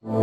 नमस्कार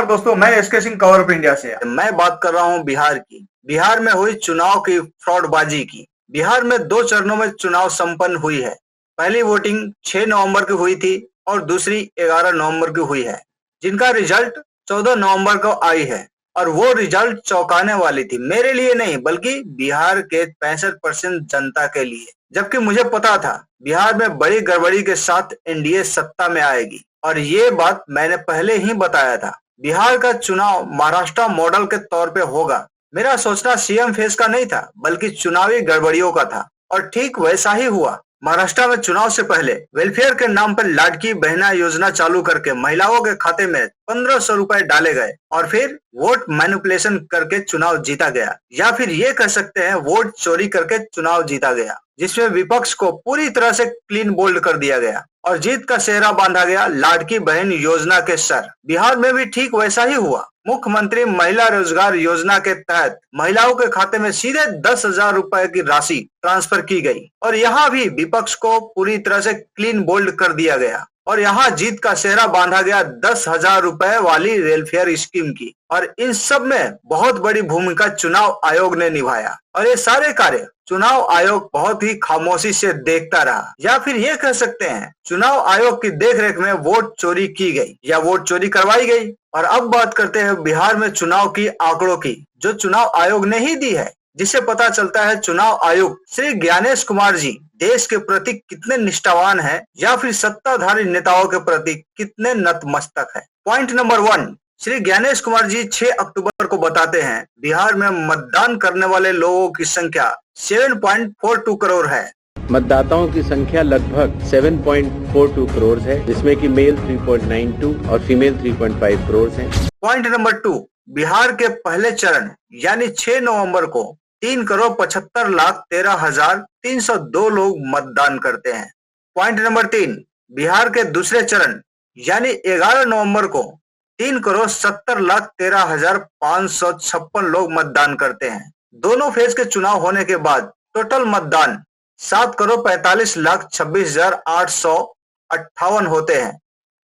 दोस्तों, मैं SK Singh cover of India से। मैं बात कर रहा हूं बिहार की। बिहार में हुई चुनाव की फ्रॉडबाजी की। बिहार में 2 चरणों में चुनाव संपन्न हुई है। पहली वोटिंग 6 नवंबर की हुई थी और दूसरी 11 नवंबर की हुई है, जिनका रिजल्ट 14 नवंबर को आई है। और वो रिजल्ट चौंकाने वाली थी, मेरे लिए नहीं बल्कि बिहार के 65% जनता के लिए। जबकि मुझे पता था बिहार में बड़ी गड़बड़ी के साथ एनडीए सत्ता में आएगी, और ये बात मैंने पहले ही बताया था। बिहार का चुनाव महाराष्ट्र मॉडल के तौर पे होगा। मेरा सोचना सीएम फेस का नहीं था बल्कि चुनावी गड़बड़ियों का था, और ठीक वैसा ही हुआ। महाराष्ट्र में चुनाव से पहले वेलफेयर के नाम पर लाडकी बहना योजना चालू करके महिलाओं के खाते में 1500 रुपए डाले गए और फिर वोट मैनिपुलेशन करके चुनाव जीता गया, या फिर ये कह सकते हैं वोट चोरी करके चुनाव जीता गया, जिसमें विपक्ष को पूरी तरह से क्लीन बोल्ड कर दिया गया और जीत का सेहरा बांधा गया लाडकी बहन योजना के सर। बिहार में भी ठीक वैसा ही हुआ। मुख्यमंत्री महिला रोजगार योजना के तहत महिलाओं के खाते में सीधे 10,000 रुपए की राशि ट्रांसफर की गई, और यहाँ भी विपक्ष को पूरी तरह से क्लीन बोल्ड कर दिया गया और यहाँ जीत का सेहरा बांधा गया 10,000 रुपए वाली वेलफेयर स्कीम की। और इन सब में बहुत बड़ी भूमिका चुनाव आयोग ने निभाया, और ये सारे कार्य चुनाव आयोग बहुत ही खामोशी से देखता रहा, या फिर ये कह सकते हैं चुनाव आयोग की देखरेख में वोट चोरी की गई या वोट चोरी करवाई गई। और अब बात करते हैं बिहार में चुनाव की आंकड़ों की, जो चुनाव आयोग ने ही दी है, जिससे पता चलता है चुनाव आयुक्त श्री ज्ञानेश कुमार जी देश के प्रति कितने निष्ठावान हैं या फिर सत्ताधारी नेताओं के प्रति कितने नतमस्तक है। पॉइंट नंबर 1, श्री ज्ञानेश कुमार जी 6 अक्टूबर को बताते हैं बिहार में मतदान करने वाले लोगों की संख्या 7.42 करोड़ है। मतदाताओं की संख्या लगभग 7.42 करोड़ है, जिसमें कि मेल 3.92 और फीमेल 3.5 करोड़ है। पॉइंट नंबर 2, बिहार के पहले चरण यानी 6 नवंबर को 3,75,13,302 लोग मतदान करते हैं। पॉइंट नंबर 3, बिहार के दूसरे चरण यानी 11 नवंबर को 3,70,13,556 लोग मतदान करते हैं। दोनों फेज के चुनाव होने के बाद टोटल मतदान 7,45,46,858 होते हैं,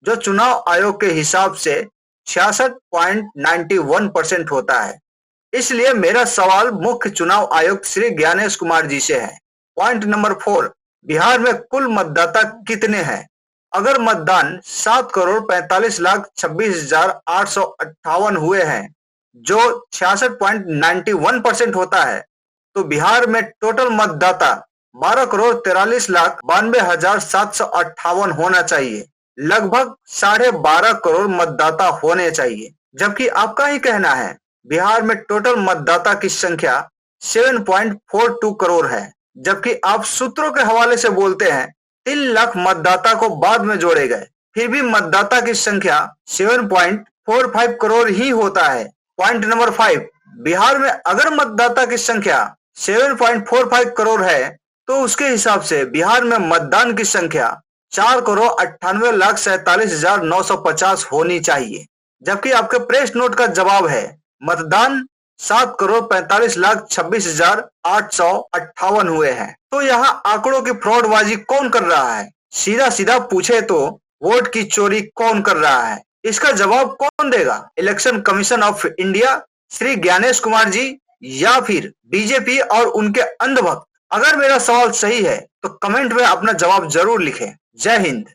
जो चुनाव आयोग के हिसाब से 66.91% होता है। इसलिए मेरा सवाल मुख्य चुनाव आयुक्त श्री ज्ञानेश कुमार जी से है। पॉइंट नंबर 4, बिहार में कुल मतदाता कितने हैं? अगर मतदान 7,45,26,858 हुए हैं, जो 66.91% होता है, तो बिहार में टोटल मतदाता 12,43,92,758 होना चाहिए। लगभग 12.5 करोड़ मतदाता होने चाहिए। जबकि आपका ही कहना है बिहार में टोटल मतदाता की संख्या 7.42 करोड़ है, जबकि आप सूत्रों के हवाले से बोलते हैं 3 लाख मतदाता को बाद में जोड़े गए, फिर भी मतदाता की संख्या 7.45 करोड़ ही होता है। पॉइंट नंबर 5, बिहार में अगर मतदाता की संख्या 7.45 करोड़ है तो उसके हिसाब से बिहार में मतदान की संख्या 4,98,47,950 होनी चाहिए। जबकि आपके प्रेस नोट का जवाब है मतदान 7,45,26,858 हुए हैं। तो यहाँ आंकड़ों की फ्रॉडबाजी कौन कर रहा है? सीधा सीधा पूछे तो वोट की चोरी कौन कर रहा है? इसका जवाब कौन देगा? Election commission of India, Shri Gyanesh Kumar ji, या फिर बीजेपी और उनके अंधभक्त? अगर मेरा सवाल सही है तो कमेंट में अपना जवाब जरूर लिखें। जय हिंद।